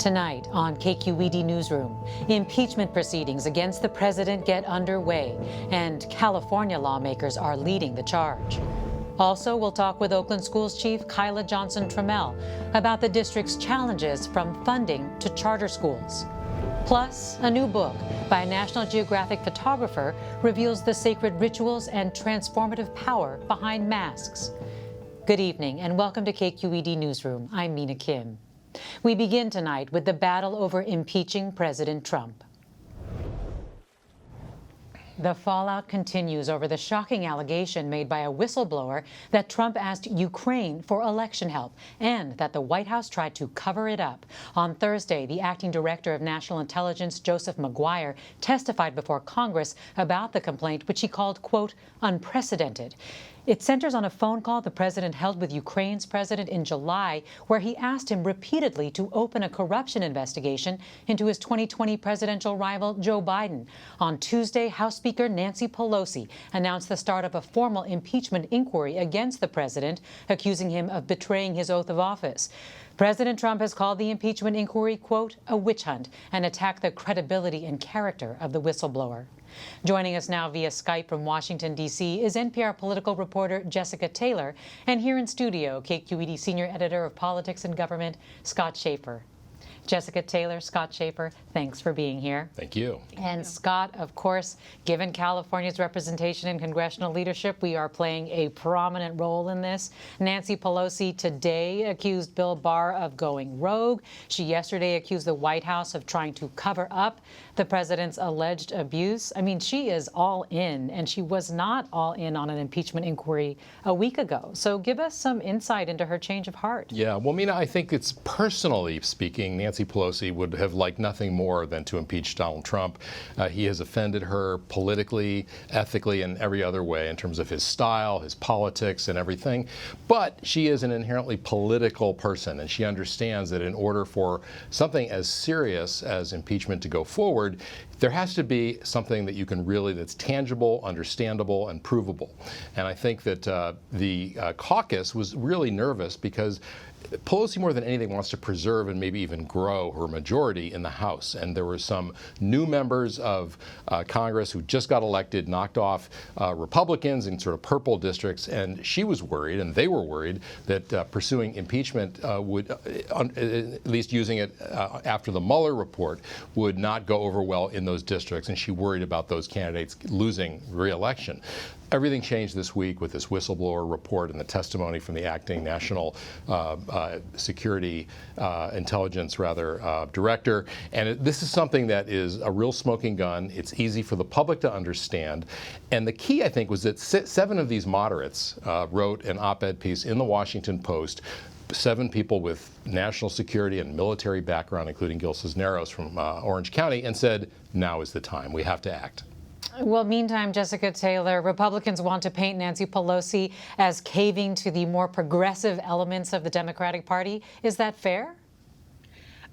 Tonight on KQED Newsroom, impeachment proceedings against the president get underway, and California lawmakers are leading the charge. Also, we'll talk with Oakland Schools Chief Kyla Johnson-Trammell about the district's challenges from funding to charter schools. Plus, a new book by a National Geographic photographer reveals the sacred rituals and transformative power behind masks. Good evening and welcome to KQED Newsroom. I'm Mina Kim. We begin tonight with the battle over impeaching President Trump. The fallout continues over the shocking allegation made by a whistleblower that Trump asked Ukraine for election help and that the White House tried to cover it up. On Thursday, the acting director of national intelligence, Joseph McGuire, testified before Congress about the complaint, which he called, quote, unprecedented. It centers on a phone call the president held with Ukraine's president in July, where he asked him repeatedly to open a corruption investigation into his 2020 presidential rival, Joe Biden. On Tuesday, House Speaker Nancy Pelosi announced the start of a formal impeachment inquiry against the president, accusing him of betraying his oath of office. President Trump has called the impeachment inquiry, quote, a witch hunt, and attacked the credibility and character of the whistleblower. Joining us now via Skype from Washington, D.C. is NPR political reporter Jessica Taylor, and here in studio, KQED senior editor of politics and government, Scott Shafer. Jessica Taylor, Scott Shafer, thanks for being here. Thank you. And Scott, of course, given California's representation in congressional leadership, we are playing a prominent role in this. Nancy Pelosi today accused Bill Barr of going rogue. She yesterday accused the White House of trying to cover up the president's alleged abuse. I mean, she is all in, and she was not all in on an impeachment inquiry a week ago. So give us some insight into her change of heart. Yeah, well, Mina, I think it's personally speaking, Nancy Pelosi would have liked nothing more than to impeach Donald Trump. He has offended her politically, ethically, and every other way in terms of his style, his politics, and everything. But she is an inherently political person, and she understands that in order for something as serious as impeachment to go forward, there has to be something that you can really, that's tangible, understandable, and provable. And I think that the caucus was really nervous because Pelosi, more than anything, wants to preserve and maybe even grow her majority in the House. And there were some new members of Congress who just got elected, knocked off Republicans in sort of purple districts. And she was worried, and they were worried, that pursuing impeachment would, at least using it after the Mueller report, would not go over well in those districts. And she worried about those candidates losing re-election. Everything changed this week with this whistleblower report and the testimony from the acting national security intelligence director. And this is something that is a real smoking gun. It's easy for the public to understand. And the key, I think, was that 7 of these moderates wrote an op-ed piece in the Washington Post. 7 people with national security and military background, including Gil Cisneros from Orange County, and said, now is the time. We have to act. Well, meantime, Jessica Taylor, Republicans want to paint Nancy Pelosi as caving to the more progressive elements of the Democratic Party. Is that fair?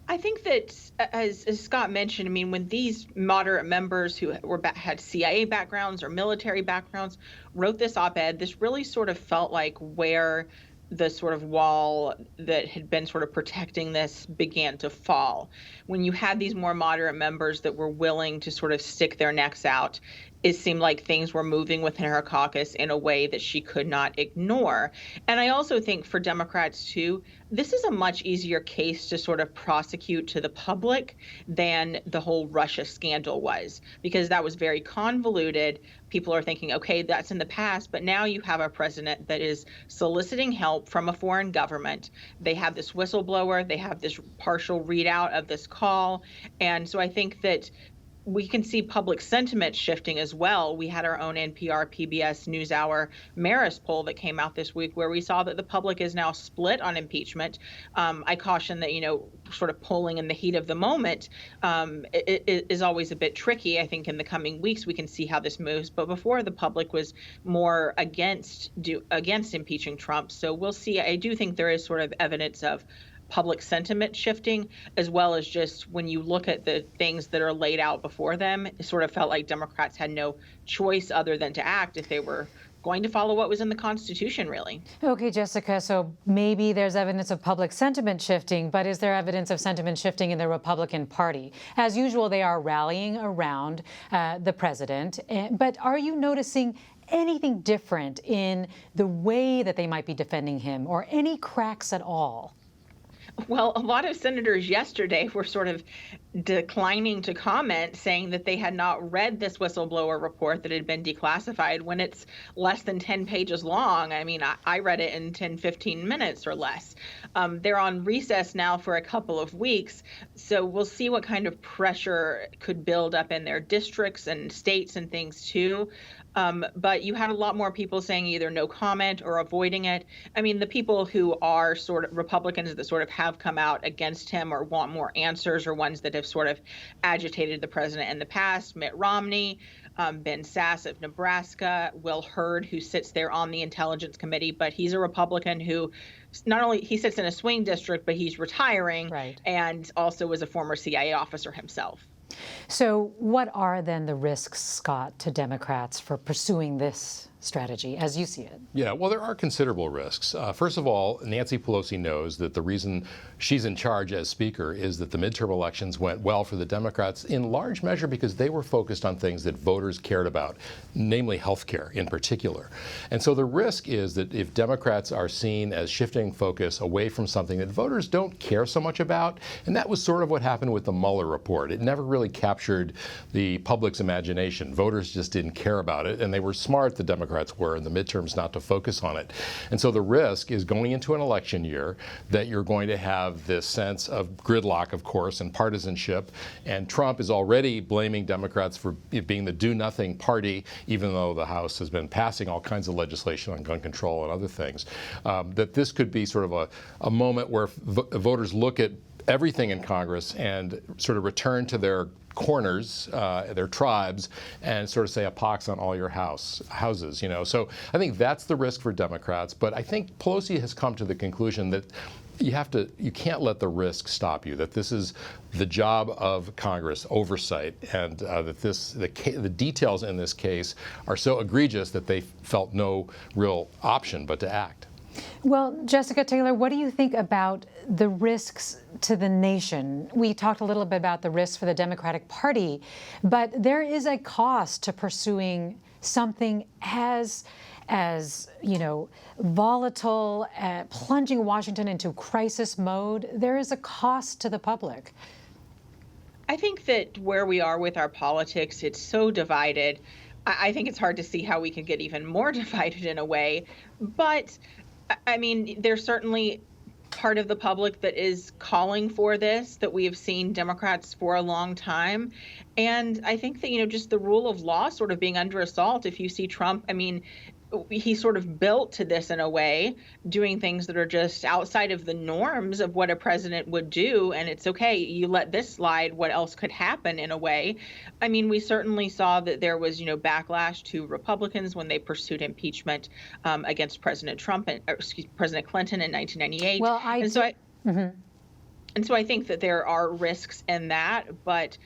I think that, as Scott mentioned, I mean, when these moderate members who had CIA backgrounds or military backgrounds wrote this op-ed, this really sort of felt like where the sort of wall that had been sort of protecting this began to fall. When you had these more moderate members that were willing to sort of stick their necks out, it seemed like things were moving within her caucus in a way that she could not ignore. And I also think for Democrats, too, this is a much easier case to sort of prosecute to the public than the whole Russia scandal was, because that was very convoluted. People are thinking, okay, that's in the past, but now you have a president that is soliciting help from a foreign government. They have this whistleblower, they have this partial readout of this call. And so I think that we can see public sentiment shifting as well. We had our own NPR PBS NewsHour Marist poll that came out this week where we saw that the public is now split on impeachment. I caution that, sort of polling in the heat of the moment it is always a bit tricky. I think in the coming weeks we can see how this moves. But before, the public was more against impeaching Trump. So we'll see. I do think there is sort of evidence of public sentiment shifting, as well as just when you look at the things that are laid out before them, it sort of felt like Democrats had no choice other than to act if they were going to follow what was in the Constitution, really. Okay, Jessica, so maybe there's evidence of public sentiment shifting, but is there evidence of sentiment shifting in the Republican Party? As usual, they are rallying around the president, but are you noticing anything different in the way that they might be defending him, or any cracks at all? Well, a lot of senators yesterday were sort of declining to comment, saying that they had not read this whistleblower report that had been declassified when it's less than 10 pages long. I mean, I read it in 10, 15 minutes or less. They're on recess now for a couple of weeks, so we'll see what kind of pressure could build up in their districts and states and things too. But you had a lot more people saying either no comment or avoiding it. I mean, the people who are sort of Republicans that sort of have come out against him or want more answers are ones that have sort of agitated the president in the past. Mitt Romney, Ben Sasse of Nebraska, Will Hurd, who sits there on the Intelligence Committee, but he's a Republican who not only he sits in a swing district, but he's retiring, right, and also was a former CIA officer himself. So what are then the risks, Scott, to Democrats for pursuing this strategy as you see it? Yeah, well, there are considerable risks. First of all, Nancy Pelosi knows that the reason she's in charge as Speaker is that the midterm elections went well for the Democrats in large measure because they were focused on things that voters cared about, namely health care in particular. And so the risk is that if Democrats are seen as shifting focus away from something that voters don't care so much about, and that was sort of what happened with the Mueller report. It never really captured the public's imagination. Voters just didn't care about it, and they were smart, the Democrats were in the midterms, not to focus on it. And so the risk is going into an election year that you're going to have this sense of gridlock, of course, and partisanship. And Trump is already blaming Democrats for being the do-nothing party, even though the House has been passing all kinds of legislation on gun control and other things. That this could be sort of a moment where voters look at everything in Congress and sort of return to their corners, their tribes, and sort of say a pox on all your houses, you know. So I think that's the risk for Democrats. But I think Pelosi has come to the conclusion that you can't let the risk stop you, that this is the job of Congress, oversight, and that the details in this case are so egregious that they felt no real option but to act. Well, Jessica Taylor, what do you think about the risks to the nation? We talked a little bit about the risks for the Democratic Party, but there is a cost to pursuing something as you know, volatile, plunging Washington into crisis mode. There is a cost to the public. I think that where we are with our politics, it's so divided. I think it's hard to see how we could get even more divided in a way. But I mean, there's certainly part of the public that is calling for this, that we have seen Democrats for a long time. And I think that, you know, just the rule of law sort of being under assault. If you see Trump, I mean, he's sort of built to this in a way, doing things that are just outside of the norms of what a president would do. And it's okay, you let this slide, what else could happen in a way? I mean, we certainly saw that there was, you know, backlash to Republicans when they pursued impeachment against President President Clinton in 1998. Well, and so I think that there are risks in that, but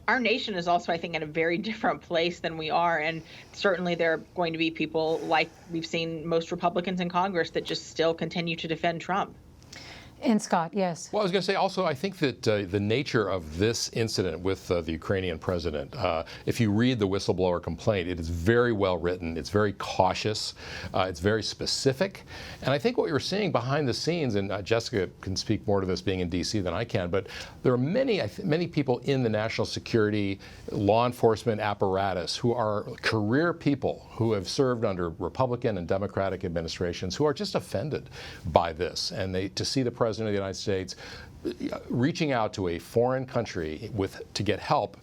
our nation is also, I think, in a very different place than we are. And certainly there are going to be people, like we've seen most Republicans in Congress, that just still continue to defend Trump. And Scott, yes. Well, I was going to say also, I think that the nature of this incident with the Ukrainian president, if you read the whistleblower complaint, it is very well written. It's very cautious. It's very specific. And I think what you're seeing behind the scenes, and Jessica can speak more to this being in D.C. than I can, but there are many people in the national security law enforcement apparatus who are career people who have served under Republican and Democratic administrations who are just offended by this. And to see the President of the United States reaching out to a foreign country to get help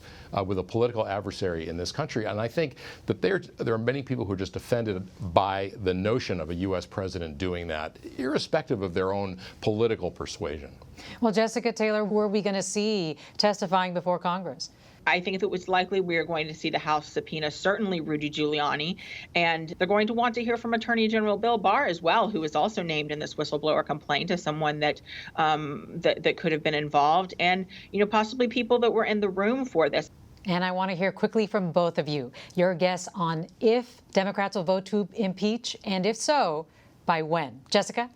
with a political adversary in this country. And I think that there are many people who are just offended by the notion of a U.S. president doing that, irrespective of their own political persuasion. Well, Jessica Taylor, were we going to see testifying before Congress? I think it was likely we are going to see the House subpoena, certainly Rudy Giuliani, and they're going to want to hear from Attorney General Bill Barr as well, who is also named in this whistleblower complaint as someone that that could have been involved, and, you know, possibly people that were in the room for this. And I want to hear quickly from both of you your guess on if Democrats will vote to impeach, and if so, by when. Jessica?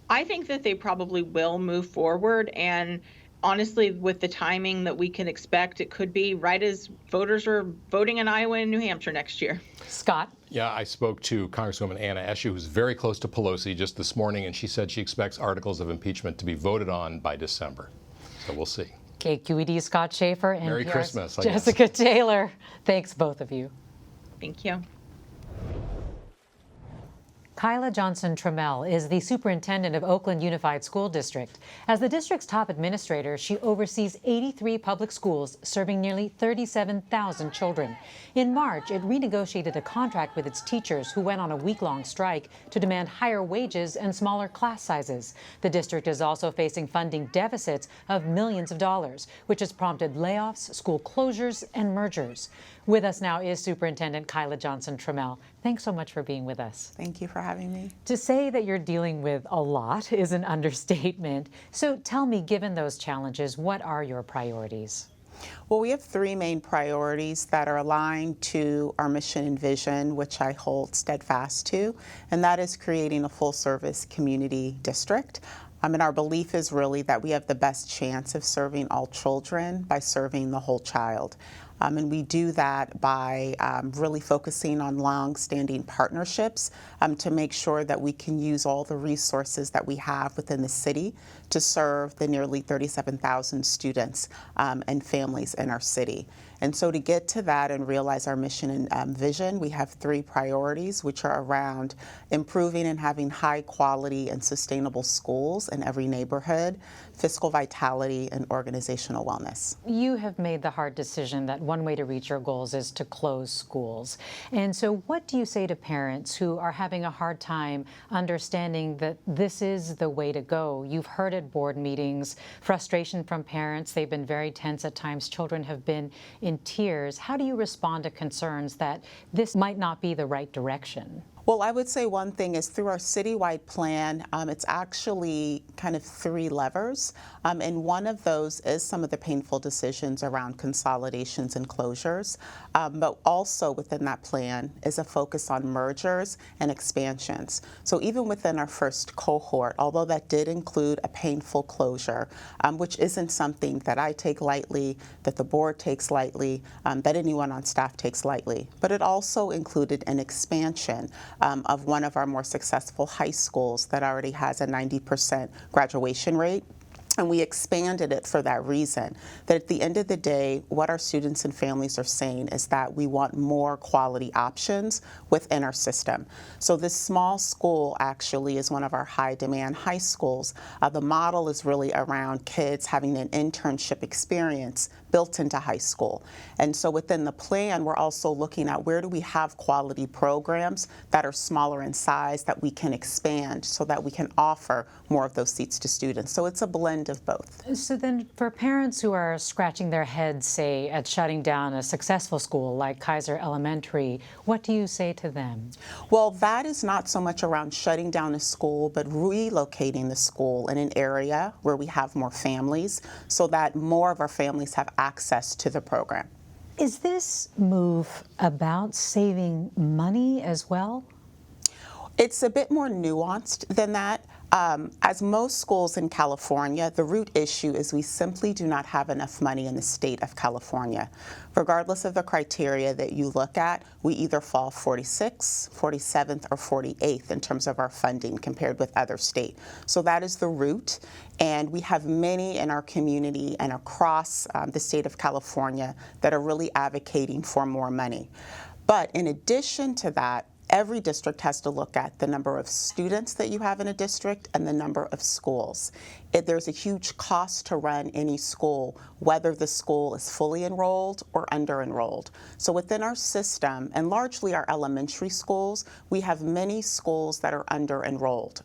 I think that they probably will move forward. And honestly, with the timing that we can expect, it could be right as voters are voting in Iowa and New Hampshire next year. Scott? Yeah, I spoke to Congresswoman Anna Eshoo, who's very close to Pelosi, just this morning, and she said she expects articles of impeachment to be voted on by December. So we'll see. KQED Scott Shafer and Merry PR's Christmas, I guess. Jessica Taylor. Thanks, both of you. Thank you. Kyla Johnson-Trammell is the superintendent of Oakland Unified School District. As the district's top administrator, she oversees 83 public schools serving nearly 37,000 children. In March, it renegotiated a contract with its teachers who went on a week-long strike to demand higher wages and smaller class sizes. The district is also facing funding deficits of millions of dollars, which has prompted layoffs, school closures, and mergers. With us now is Superintendent Kyla Johnson-Trammell. Thanks so much for being with us. Thank you for having me. To say that you're dealing with a lot is an understatement. So tell me, given those challenges, what are your priorities? Well, we have three main priorities that are aligned to our mission and vision, which I hold steadfast to, and that is creating a full-service community district. And our belief is really that we have the best chance of serving all children by serving the whole child. And we do that by really focusing on long-standing partnerships to make sure that we can use all the resources that we have within the city to serve the nearly 37,000 students and families in our city. And so to get to that and realize our mission and vision, we have three priorities, which are around improving and having high quality and sustainable schools in every neighborhood, fiscal vitality, and organizational wellness. You have made the hard decision that one way to reach your goals is to close schools. And so what do you say to parents who are having a hard time understanding that this is the way to go? You've heard at board meetings frustration from parents. They've been very tense at times. Children have been in tears. How do you respond to concerns that this might not be the right direction? Well, I would say one thing is through our citywide plan, it's actually kind of three levers, and one of those is some of the painful decisions around consolidations and closures, but also within that plan is a focus on mergers and expansions. So even within our first cohort, although that did include a painful closure, which isn't something that I take lightly, that the board takes lightly, that anyone on staff takes lightly, but it also included an expansion of one of our more successful high schools that already has a 90% graduation rate. And we expanded it for that reason, that at the end of the day, what our students and families are saying is that we want more quality options within our system. So this small school actually is one of our high demand high schools. The model is really around kids having an internship experience built into high school. And so within the plan, we're also looking at where do we have quality programs that are smaller in size that we can expand so that we can offer more of those seats to students. So it's a blend of both. So then for parents who are scratching their heads, say, at shutting down a successful school like Kaiser Elementary, what do you say to them? Well, that is not so much around shutting down a school, but relocating the school in an area where we have more families so that more of our families have access to the program. Is this move about saving money as well? It's a bit more nuanced than that. As most schools in California, the root issue is we simply do not have enough money in the state of California. Regardless of the criteria that you look at, we either fall 46th, 47th, or 48th in terms of our funding compared with other states. So that is the root, and we have many in our community and across the state of California that are really advocating for more money. But in addition to that, every district has to look at the number of students that you have in a district and the number of schools. There's a huge cost to run any school, whether the school is fully enrolled or under-enrolled. So within our system, and largely our elementary schools, we have many schools that are under-enrolled.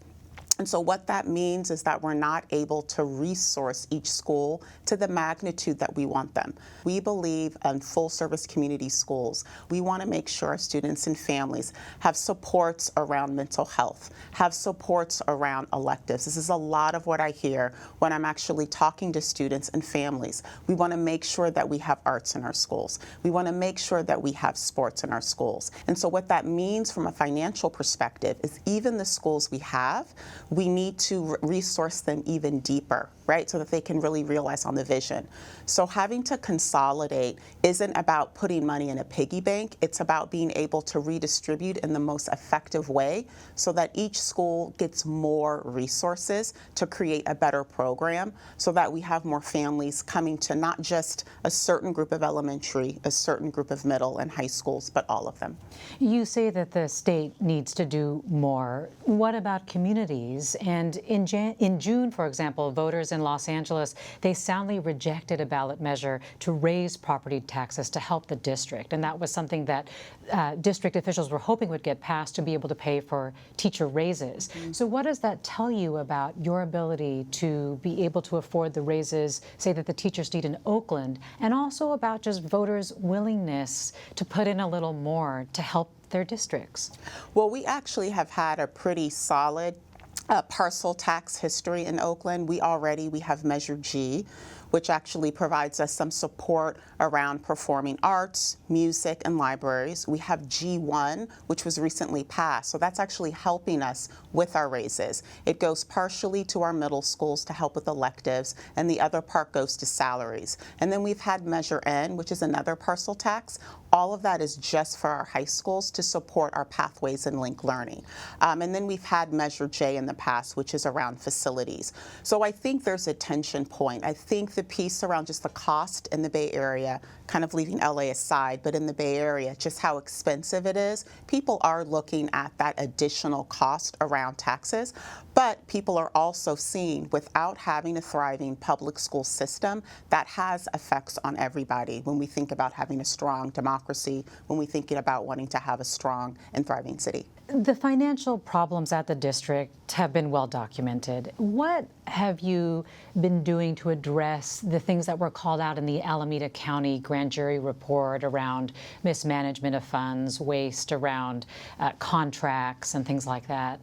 And so what that means is that we're not able to resource each school to the magnitude that we want them. We believe in full-service community schools. We want to make sure our students and families have supports around mental health, have supports around electives. This is a lot of what I hear when I'm actually talking to students and families. We want to make sure that we have arts in our schools. We want to make sure that we have sports in our schools. And so what that means from a financial perspective is even the schools we have, we need to resource them even deeper, right, so that they can really realize on the vision. So having to consolidate isn't about putting money in a piggy bank. It's about being able to redistribute in the most effective way so that each school gets more resources to create a better program so that we have more families coming to not just a certain group of elementary, a certain group of middle and high schools, but all of them. You say that the state needs to do more. What about communities? And in June, for example, voters in Los Angeles, they soundly rejected a ballot measure to raise property taxes to help the district. And that was something that district officials were hoping would get passed to be able to pay for teacher raises. So what does that tell you about your ability to be able to afford the raises, say, that the teachers need in Oakland, and also about just voters' willingness to put in a little more to help their districts? Well, we actually have had a pretty solid parcel tax history in Oakland. We have Measure G, which actually provides us some support around performing arts, music, and libraries. We have G1, which was recently passed, so that's actually helping us with our raises. It goes partially to our middle schools to help with electives, and the other part goes to salaries. And then we've had Measure N, which is another parcel tax. All of that is just for our high schools to support our pathways and linked learning. And then we've had Measure J in the past, which is around facilities. So I think there's a tension point. I think the piece around just the cost in the Bay Area, kind of leaving LA aside, but in the Bay Area, just how expensive it is, people are looking at that additional cost around taxes. But people are also seeing, without having a thriving public school system, that has effects on everybody when we think about having a strong democracy, when we think about wanting to have a strong and thriving city. The financial problems at the district have been well documented. What have you been doing to address the things that were called out in the Alameda County grand jury report around mismanagement of funds, waste, around contracts and things like that?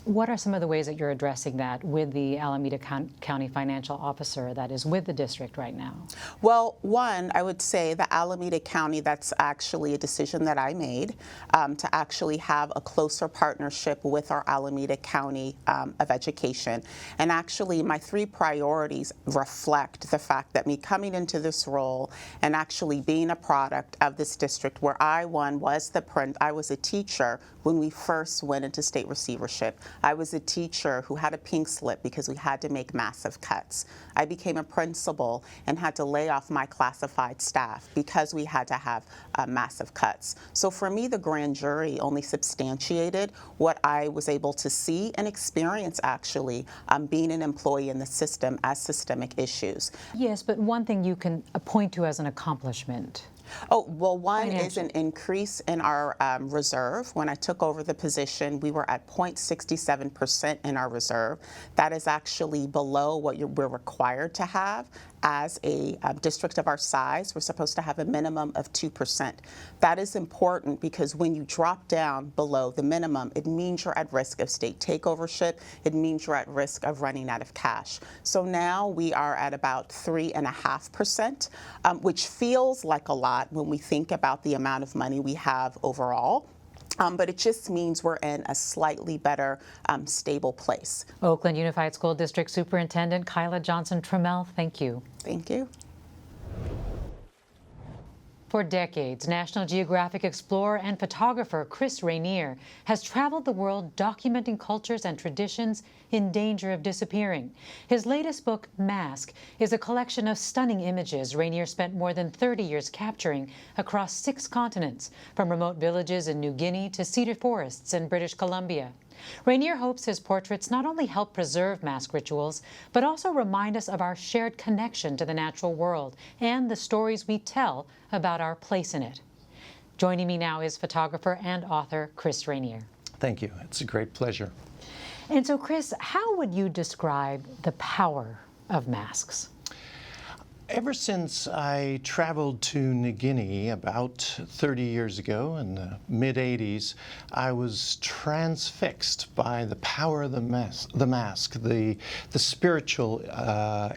What are some of the ways that you're addressing that with the Alameda County financial officer that is with the district right now? Well, one, I would say the Alameda County, that's actually a decision that I made to actually have a closer partnership with our Alameda County of Education. And actually, my 3 priorities reflect the fact that me coming into this role and actually being a product of this district where I was a teacher when we first went into state receivership. I was a teacher who had a pink slip because we had to make massive cuts. I became a principal and had to lay off my classified staff because we had to have massive cuts. So for me, the grand jury only substantiated what I was able to see and experience, actually, being an employee in the system as systemic issues. Yes, but one thing you can point to as an accomplishment. Oh, well, one is an increase in our reserve. When I took over the position, we were at 0.67% in our reserve. That is actually below what we're required to have. As a district of our size, we're supposed to have a minimum of 2%. That is important because when you drop down below the minimum, it means you're at risk of state takeovership. It means you're at risk of running out of cash. So now we are at about 3.5%, which feels like a lot when we think about the amount of money we have overall. But it just means we're in a slightly better, stable place. Oakland Unified School District Superintendent Kyla Johnson-Trammell, thank you. Thank you. For decades, National Geographic explorer and photographer Chris Rainier has traveled the world documenting cultures and traditions in danger of disappearing. His latest book, Mask, is a collection of stunning images Rainier spent more than 30 years capturing across 6 continents, from remote villages in New Guinea to cedar forests in British Columbia. Rainier hopes his portraits not only help preserve mask rituals, but also remind us of our shared connection to the natural world and the stories we tell about our place in it. Joining me now is photographer and author Chris Rainier. Thank you. It's a great pleasure. And so, Chris, how would you describe the power of masks? Ever since I traveled to New Guinea about 30 years ago in the mid-'80s, I was transfixed by the power of the mask, the spiritual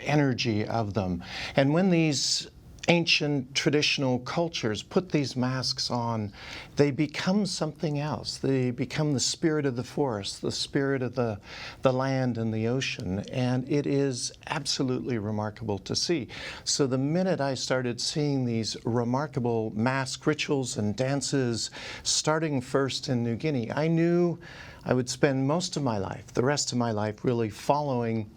energy of them. And when these ancient traditional cultures put these masks on, they become something else. They become the spirit of the forest, the spirit of the land and the ocean, and it is absolutely remarkable to see. So the minute I started seeing these remarkable mask rituals and dances, starting first in New Guinea, I knew I would spend most of my life, the rest of my life, really following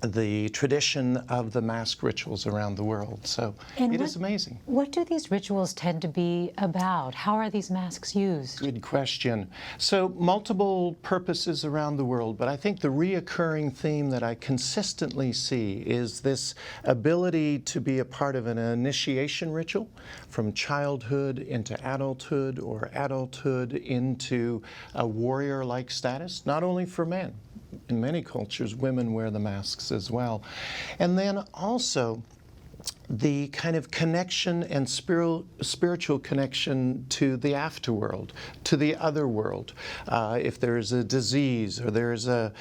the tradition of the mask rituals around the world. So it is amazing. What do these rituals tend to be about? How are these masks used? Good question. So multiple purposes around the world, but I think the reoccurring theme that I consistently see is this ability to be a part of an initiation ritual from childhood into adulthood or adulthood into a warrior-like status, not only for men. In many cultures, women wear the masks as well. And then also the kind of connection and spiritual connection to the afterworld, to the other world. If there's a disease or there's a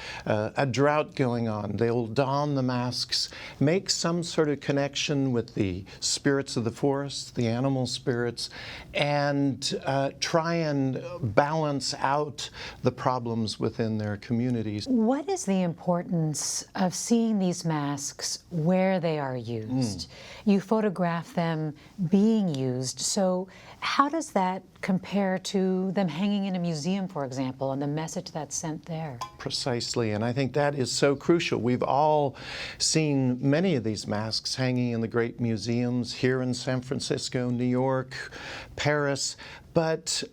drought going on, they'll don the masks, make some sort of connection with the spirits of the forest, the animal spirits, and try and balance out the problems within their communities. What is the importance of seeing these masks where they are used? You photograph them being used, so how does that compare to them hanging in a museum, for example, and the message that's sent there? Precisely, and I think that is so crucial. We've all seen many of these masks hanging in the great museums here in San Francisco, New York, Paris, but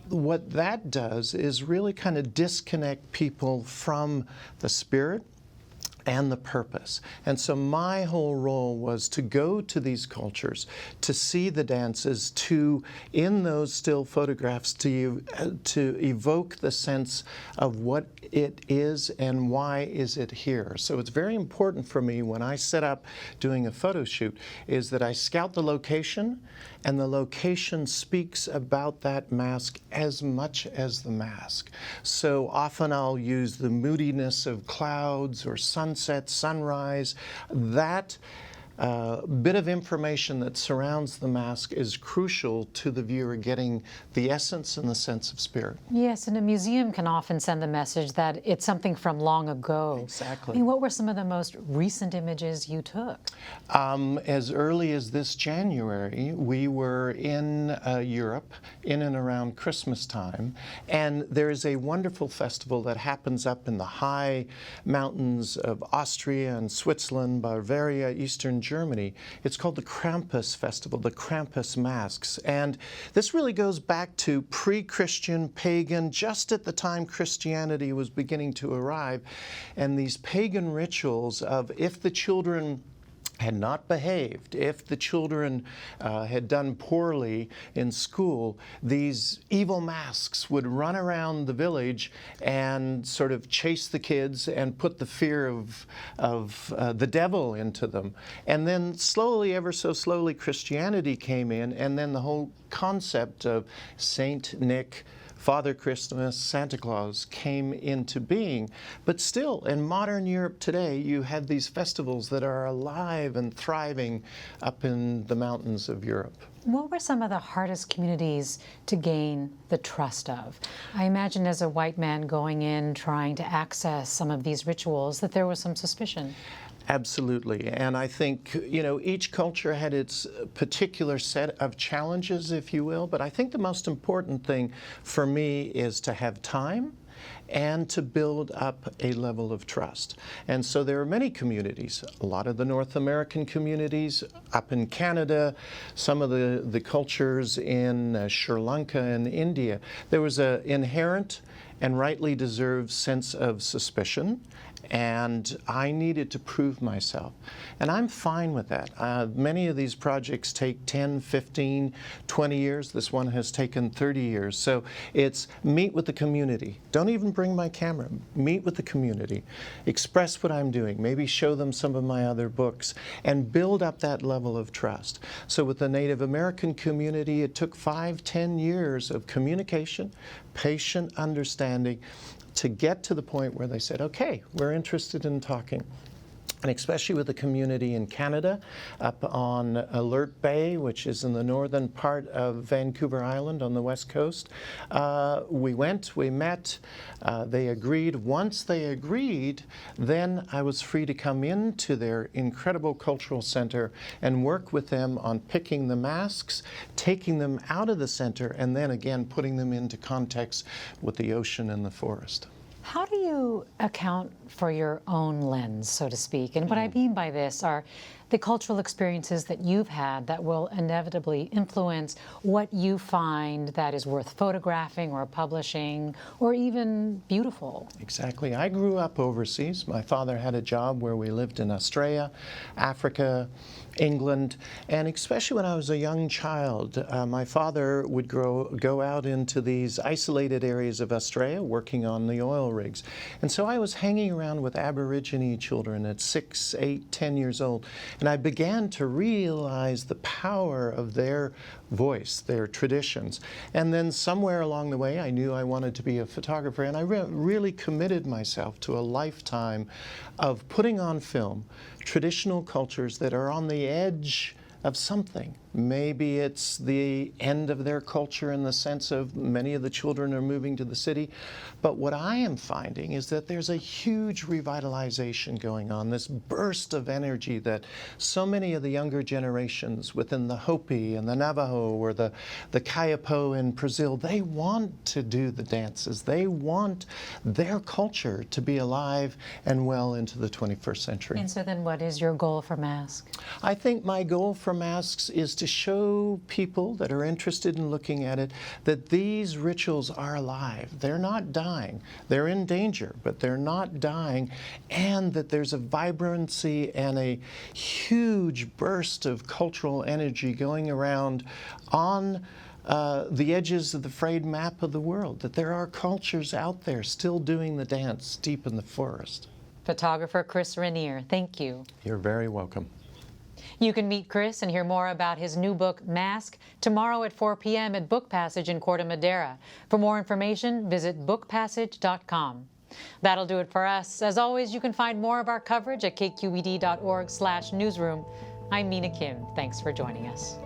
what that does is really kind of disconnect people from the spirit and the purpose. And so my whole role was to go to these cultures, to see the dances, to, in those still photographs, to evoke the sense of what it is and why is it here. So it's very important for me when I set up doing a photo shoot is that I scout the location, and the location speaks about that mask as much as the mask. So often I'll use the moodiness of clouds or sunset, sunrise. That bit of information that surrounds the mask is crucial to the viewer getting the essence and the sense of spirit. Yes, and a museum can often send the message that it's something from long ago. Exactly. I mean, what were some of the most recent images you took? As early as this January, we were in Europe, in and around Christmas time, and there is a wonderful festival that happens up in the high mountains of Austria and Switzerland, Bavaria, Eastern Germany. It's called the Krampus Festival, the Krampus masks. And this really goes back to pre-Christian, pagan, just at the time Christianity was beginning to arrive. And these pagan rituals of if the children had not behaved, if the children had done poorly in school, these evil masks would run around the village and sort of chase the kids and put the fear of the devil into them. And then slowly, ever so slowly, Christianity came in, and then the whole concept of Saint Nick, Father Christmas, Santa Claus came into being. But still, in modern Europe today, you have these festivals that are alive and thriving up in the mountains of Europe. What were some of the hardest communities to gain the trust of? I imagine as a white man going in, trying to access some of these rituals, that there was some suspicion. Absolutely. And I think, you know, each culture had its particular set of challenges, if you will, but I think the most important thing for me is to have time and to build up a level of trust. And so there are many communities, a lot of the North American communities, up in Canada, some of the cultures in Sri Lanka and India. There was an inherent and rightly deserved sense of suspicion, and I needed to prove myself. And I'm fine with that. Many of these projects take 10, 15, 20 years. This one has taken 30 years. So it's meet with the community. Don't even bring my camera. Meet with the community. Express what I'm doing. Maybe show them some of my other books and build up that level of trust. So with the Native American community, it took 5, 10 years of communication, patient understanding, to get to the point where they said, okay, we're interested in talking. And especially with the community in Canada, up on Alert Bay, which is in the northern part of Vancouver Island on the west coast. We went, we met, they agreed. Once they agreed, then I was free to come into their incredible cultural center and work with them on picking the masks, taking them out of the center, and then again putting them into context with the ocean and the forest. How do you account for your own lens, so to speak? And what I mean by this are the cultural experiences that you've had that will inevitably influence what you find that is worth photographing or publishing or even beautiful. Exactly. I grew up overseas. My father had a job where we lived in Australia, Africa, England, and especially when I was a young child, my father would go out into these isolated areas of Australia working on the oil rigs. And so I was hanging around with Aborigine children at 6, 8, 10 years old, and I began to realize the power of their voice, their traditions. And then somewhere along the way, I knew I wanted to be a photographer, and I really committed myself to a lifetime of putting on film traditional cultures that are on the edge of something. Maybe it's the end of their culture in the sense of many of the children are moving to the city. But what I am finding is that there's a huge revitalization going on, this burst of energy that so many of the younger generations within the Hopi and the Navajo or the Kayapo in Brazil, they want to do the dances. They want their culture to be alive and well into the 21st century. And so then what is your goal for Mask? I think my goal for Masks is to show people that are interested in looking at it that these rituals are alive. They're not dying. They're in danger, but they're not dying, and that there's a vibrancy and a huge burst of cultural energy going around on the edges of the frayed map of the world, that there are cultures out there still doing the dance deep in the forest. Photographer Chris Rainier, thank you. You're very welcome. You can meet Chris and hear more about his new book, Mask, tomorrow at 4 p.m. at Book Passage in Corte Madera. For more information, visit bookpassage.com. That'll do it for us. As always, you can find more of our coverage at kqed.org/newsroom. I'm Mina Kim. Thanks for joining us.